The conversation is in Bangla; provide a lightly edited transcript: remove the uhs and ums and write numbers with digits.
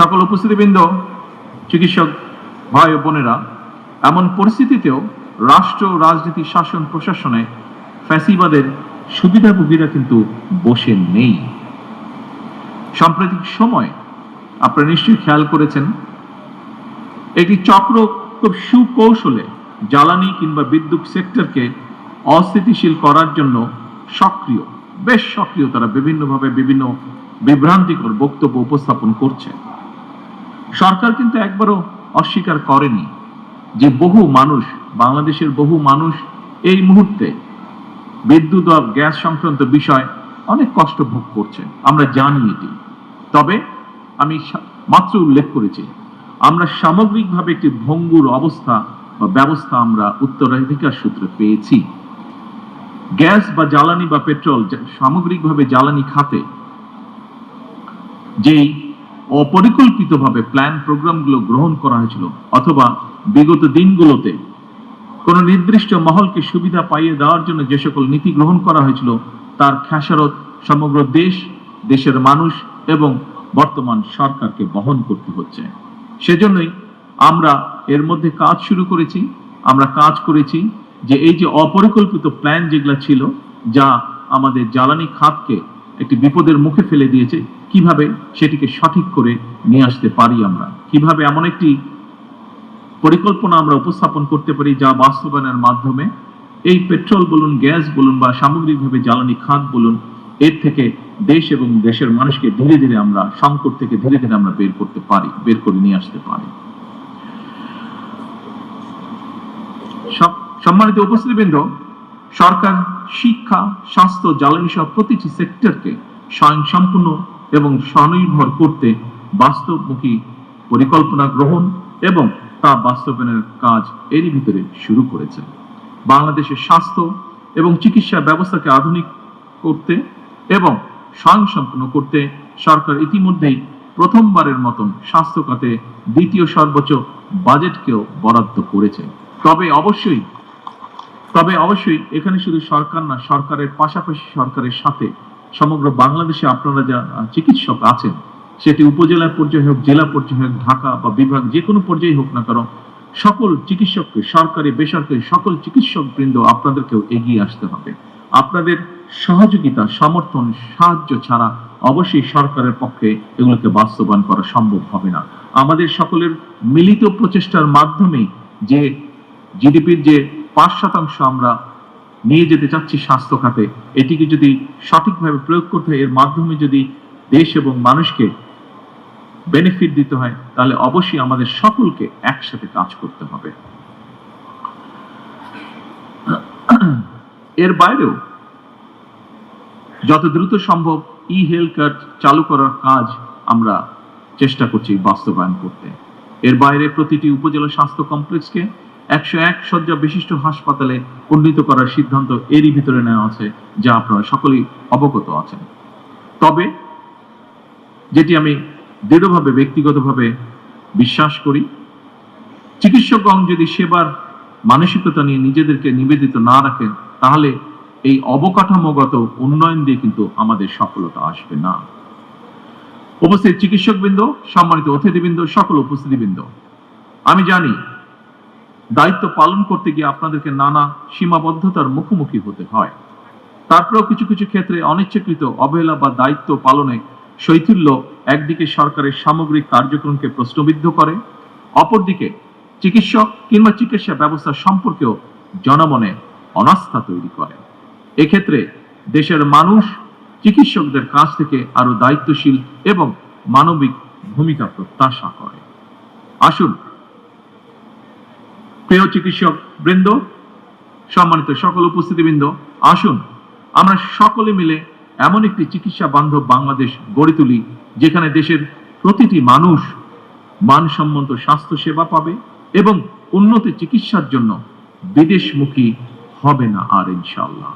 সকল উপস্থিতিবৃন্দ, চিকিৎসক ভাই ও বোনেরা, এমন পরিস্থিতিতেও রাষ্ট্র, রাজনীতি, শাসন, প্রশাসনে ফ্যাসিবাদের সুবিধাভোগীরা কিন্তু বসে নেই। সাম্প্রতিক সময় আপনারা নিশ্চয়ই খেয়াল করেছেন, একটি চক্র খুব সুকৌশলে জ্বালানি কিংবা বিদ্যুৎ সেক্টরকে অস্থিতিশীল করার জন্য বেশ সক্রিয় তারা বিভিন্নভাবে বিভিন্ন বিভ্রান্তিকর বক্তব্য উপস্থাপন করছে। সরকার কিন্তু একবারও অস্বীকার করেনি যে বাংলাদেশের বহু মানুষ এই মুহূর্তে বিদ্যুৎ ও গ্যাস সংক্রান্ত বিষয় অনেক কষ্ট ভোগ করছে, আমরা জানি এটি। তবে আমি মাত্র উল্লেখ করেছি, আমরা সামগ্রিকভাবে একটি ভঙ্গুর অবস্থা বা ব্যবস্থা আমরা উত্তরাধিকার সূত্রে পেয়েছি। গ্যাস বা জ্বালানি বা পেট্রোল, সামগ্রিকভাবে জ্বালানি খাতে যেই অপরিকল্পিতভাবে প্ল্যান প্রোগ্রামগুলো গ্রহণ করা হয়েছিল, অথবা বিগত দিনগুলোতে কোন নির্দিষ্ট মহলকে সুবিধা পাইয়ে দেওয়ার জন্য যে সকল নীতি গ্রহণ করা হয়েছিল, তার খেসারত সমগ্র দেশের মানুষ এবং বর্তমান সরকারকে বহন করতে হচ্ছে। সেজন্যই আমরা এর মধ্যে কাজ শুরু করেছি। আমরা কাজ করেছি যে এই যে অপরিকল্পিত প্ল্যান যেগুলো ছিল, যা আমাদের জ্বালানি খাতকে একটি বিপদের মুখে ফেলে দিয়েছে, কিভাবে সেটিকে সঠিক করে নিয়ে আসতে পারি, আমরা কিভাবে এমন একটি পরিকল্পনা আমরা উপস্থাপন করতে পারি যা বাস্তবায়নের মাধ্যমে এই পেট্রোল বলুন, গ্যাস বলুন বা সামগ্রিকভাবে জ্বালানি খাত বলুন, এর থেকে দেশ এবং দেশের মানুষকে ধীরে ধীরে আমরা সংকট থেকে ধীরে ধীরে আমরা বের করে নিয়ে আসতে পারি। সম্মানিত উপস্থিতিবৃন্দ, সরকার শিক্ষা, স্বাস্থ্য, জ্বালানি সহ প্রতিটি সেক্টরকে স্বয়ংসম্পূর্ণ এবং স্বনির্ভর করতে বাস্তবমুখী পরিকল্পনা গ্রহণ এবং তা বাস্তবায়নের কাজ এরই ভিতরে শুরু করেছে। বাংলাদেশের স্বাস্থ্য এবং চিকিৎসা ব্যবস্থাকে আধুনিক করতে এবং স্বয়ংসম্পূর্ণ করতে সরকার ইতিমধ্যেই প্রথমবারের মতন স্বাস্থ্য খাতে দ্বিতীয় সর্বোচ্চ বাজেটকেও বরাদ্দ করেছে। তবে অবশ্যই এখানে শুধু সরকার না, সরকারের পাশাপাশি সরকারের সাথে সমগ্র বাংলাদেশে আপনারা যা চিকিৎসক আছেন, সেটি উপজেলা পর্যায়ে হোক, জেলা পর্যায়ে হোক, ঢাকা বা বিভাগ যে কোনো পর্যায়ে হোক না কারণ, সকল চিকিৎসককে, সরকারি বেসরকারি সকল চিকিৎসক বৃন্দ আপনাদেরকেও এগিয়ে আসতে হবে। আপনাদের সহযোগিতা, সমর্থন, সাহায্য ছাড়া অবশ্যই সরকারের পক্ষে এগুলোকে বাস্তবায়ন করা সম্ভব হবে না। আমাদের সকলের মিলিত প্রচেষ্টার মাধ্যমে যে জিডিপির যে 5% আমরা নিয়ে যেতে চাচ্ছি স্বাস্থ্য খাতে, এটিকে যদি সঠিকভাবে প্রয়োগ করতে হয়, এর মাধ্যমে যদি দেশ এবং মানুষকে বেনিফিট দিতে হয়, তাহলে অবশ্যই আমাদের সকলকে একসাথে কাজ করতে হবে। এর বাইরেও যত দ্রুত সম্ভব ই-হেলথ কার্ড চালু করার কাজ আমরা চেষ্টা করছি বাস্তবায়ন করতে। এর বাইরে প্রতিটি উপজেলা স্বাস্থ্য কমপ্লেক্সকে 101 শয্যা বিশিষ্ট হাসপাতালে উন্নীত করার সিদ্ধান্ত এরই ভিতরে নেওয়া আছে, যা আপনারা সকলেই অবগত আছেন। তবে যেটি আমি দৃঢ়ভাবে ব্যক্তিগতভাবে বিশ্বাস করি, চিকিৎসকগণ যদি সেবার মানসিকতা নিয়ে নিজেদেরকে নিবেদিত না রাখেন, তাহলে এই অবকাঠামোগত উন্নয়ন দিয়ে কিন্তু আমাদের সফলতা আসবে না। উপস্থিত চিকিৎসকবৃন্দ, সম্মানিত অতিথিবৃন্দ, সকল উপস্থিতিবৃন্দ, আমি জানি দায়িত্ব পালন করতে গিয়ে আপনাদেরকে নানা সীমাবদ্ধতার মুখোমুখি হতে হয়। তারপরেও কিছু কিছু ক্ষেত্রে অনিচ্ছাকৃত অবহেলা বা দায়িত্ব পালনে শৈথিল্য একদিকে সরকারের সামগ্রিক কার্যক্রমকে প্রশ্নবিদ্ধ করে, অপরদিকে চিকিৎসক কিংবা চিকিৎসা ব্যবস্থা সম্পর্কেও জনমনে অনাস্থা তৈরি করে। এক্ষেত্রে দেশের মানুষ চিকিৎসকদের কাছ থেকে আরো দায়িত্বশীল এবং মানবিক ভূমিকা প্রত্যাশা করে। আসুন প্রিয় চিকিৎসক বৃন্দ, সম্মানিত সকল উপস্থিতিবৃন্দ, আসুন আমরা সকলে মিলে এমন একটি চিকিৎসা বান্ধব বাংলাদেশ গড়ে তুলি, যেখানে দেশের প্রতিটি মানুষ মানসম্মত স্বাস্থ্য সেবা পাবে এবং উন্নত চিকিৎসার জন্য বিদেশমুখী হবে না আর, ইনশাআল্লাহ।